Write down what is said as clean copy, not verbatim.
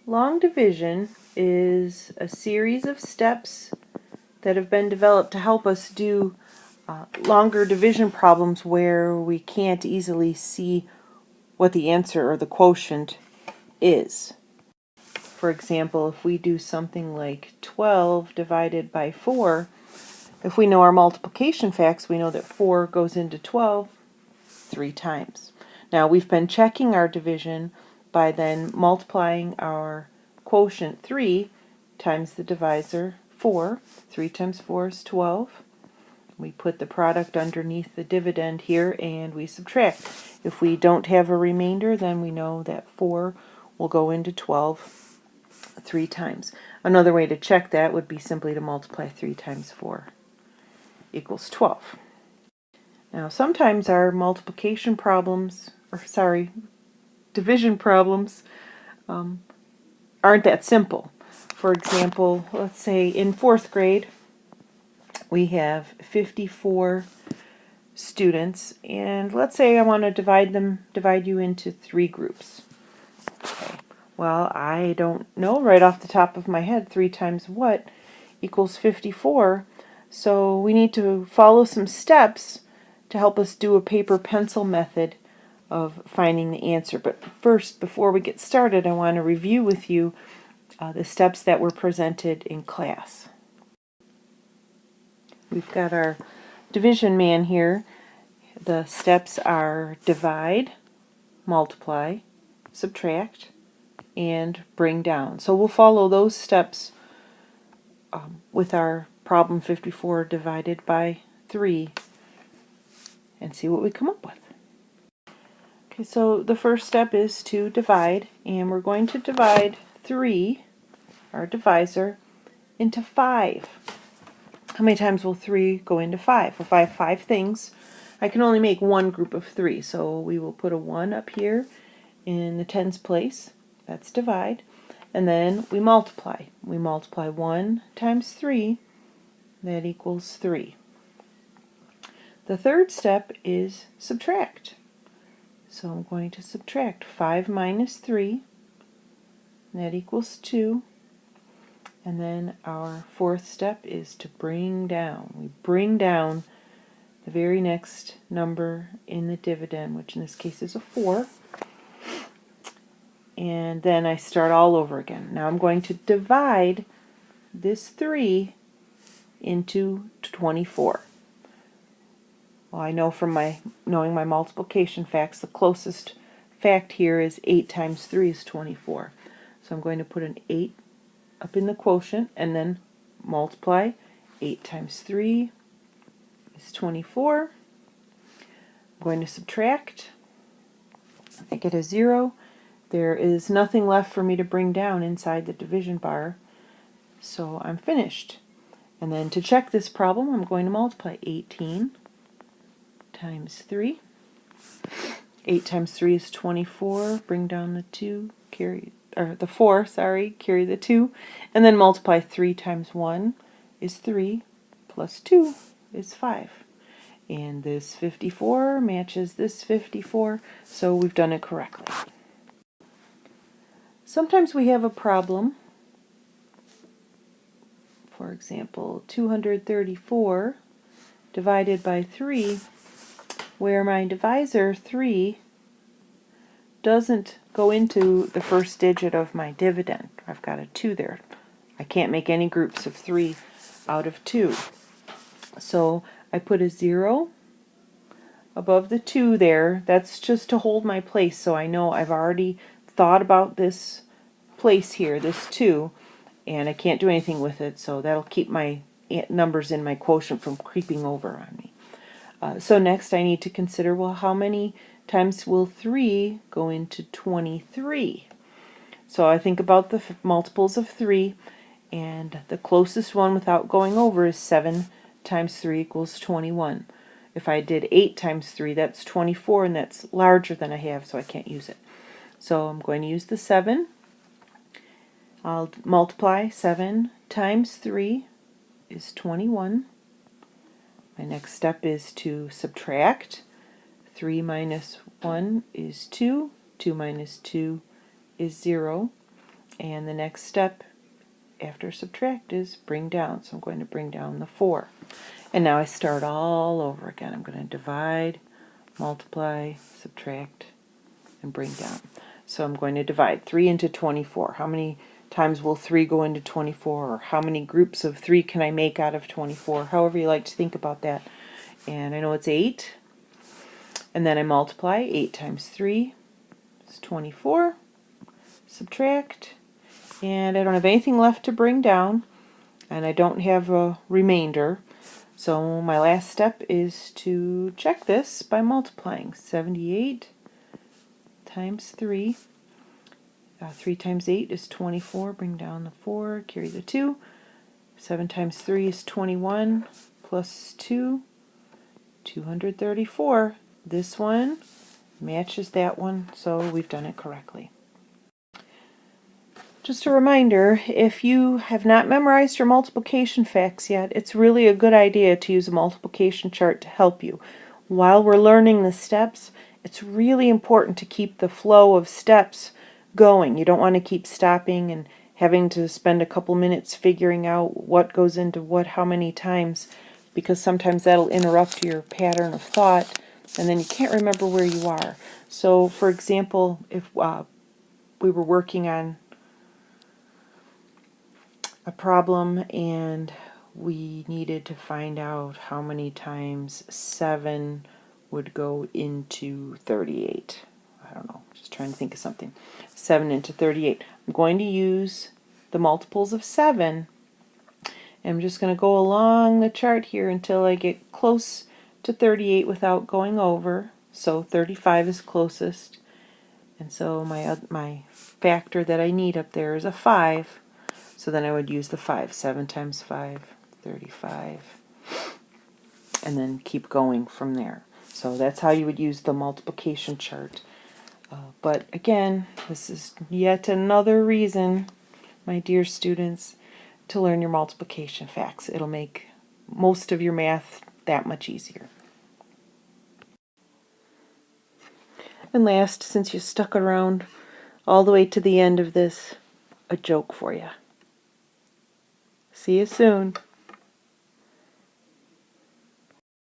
Long division is a series of steps that have been developed to help us do longer division problems where we can't easily see what the answer or the quotient is. For example, if we do something like 12 divided by 4, if we know our multiplication facts, we know that 4 goes into 12 3 times. Now, we've been checking our division by then multiplying our quotient 3 times the divisor 4. 3 times 4 is 12. We put the product underneath the dividend here and we subtract. If we don't have a remainder, then we know that 4 will go into 12 3 times. Another way to check that would be simply to multiply 3 times 4 equals 12. Now, sometimes our multiplication problems, division problems, aren't that simple. For example, let's say in 4th grade, we have 54 students, and let's say I want to divide you into 3 groups. Okay. Well, I don't know right off the top of my head 3 times what equals 54, so we need to follow some steps to help us do a paper pencil method of finding the answer. But first, before we get started, I want to review with you the steps that were presented in class. We've got our division man here. The steps are divide, multiply, subtract, and bring down. So we'll follow those steps with our problem 54 divided by 3 and see what we come up with. Okay, so the first step is to divide, and we're going to divide 3, our divisor, into 5. How many times will 3 go into 5? If I have 5 things, I can only make one group of 3, so we will put a 1 up here in the tens place. That's divide. And then we multiply. We multiply 1 times 3. That equals 3. The third step is subtract. So I'm going to subtract 5 minus 3. That equals 2. And then our fourth step is to bring down. We bring down the very next number in the dividend, which in this case is a 4. And then I start all over again. Now I'm going to divide this 3 into 24. Well, I know from knowing my multiplication facts, the closest fact here is 8 times 3 is 24. So I'm going to put an 8 up in the quotient and then multiply. 8 times 3 is 24. I'm going to subtract. I get a 0. There is nothing left for me to bring down inside the division bar, so I'm finished. And then to check this problem, I'm going to multiply 18 times 3. 8 times 3 is 24. Bring down the 2, the 4, carry the 2. And then multiply 3 times 1 is 3, plus 2 is 5. And this 54 matches this 54, so we've done it correctly. Sometimes we have a problem. For example, 234 divided by 3, where my divisor 3 doesn't go into the first digit of my dividend. I've got a 2 there. I can't make any groups of 3 out of 2. So I put a 0 above the 2 there. That's just to hold my place, so I know I've already thought about this place here, this 2, and I can't do anything with it, so that'll keep my numbers in my quotient from creeping over on me. So next I need to consider, well, how many times will 3 go into 23? So I think about the multiples of 3, and the closest one without going over is 7 times 3 equals 21. If I did 8 times 3, that's 24, and that's larger than I have, so I can't use it. So I'm going to use the 7. I'll multiply 7 times 3 is 21. My next step is to subtract. 3 minus 1 is 2. 2 minus 2 is 0. And the next step after subtract is bring down. So I'm going to bring down the 4. And now I start all over again. I'm going to divide, multiply, subtract, and bring down. So I'm going to divide 3 into 24. How many times will 3 go into 24? Or how many groups of 3 can I make out of 24? However you like to think about that. And I know it's 8. And then I multiply. 8 times 3 is 24. Subtract. And I don't have anything left to bring down. And I don't have a remainder. So my last step is to check this by multiplying. 78 times 3. 3 times 8 is 24. Bring down the 4. Carry the 2. 7 times 3 is 21. Plus 2. 234. This one matches that one, so we've done it correctly. Just a reminder, if you have not memorized your multiplication facts yet, it's really a good idea to use a multiplication chart to help you. While we're learning the steps, it's really important to keep the flow of steps going. You don't want to keep stopping and having to spend a couple minutes figuring out what goes into what how many times, because sometimes that'll interrupt your pattern of thought and then you can't remember where you are. So for example, if we were working on a problem and we needed to find out how many times 7 would go into 38. I don't know, just trying to think of something. 7 into 38. I'm going to use the multiples of 7. And I'm just going to go along the chart here until I get close to 38 without going over. So 35 is closest. And so my factor that I need up there is a 5. So then I would use the 5. 7 times 5, 35. And then keep going from there. So that's how you would use the multiplication chart. But again, this is yet another reason, my dear students, to learn your multiplication facts. It'll make most of your math that much easier. And last, since you stuck around all the way to the end of this, a joke for you. See you soon.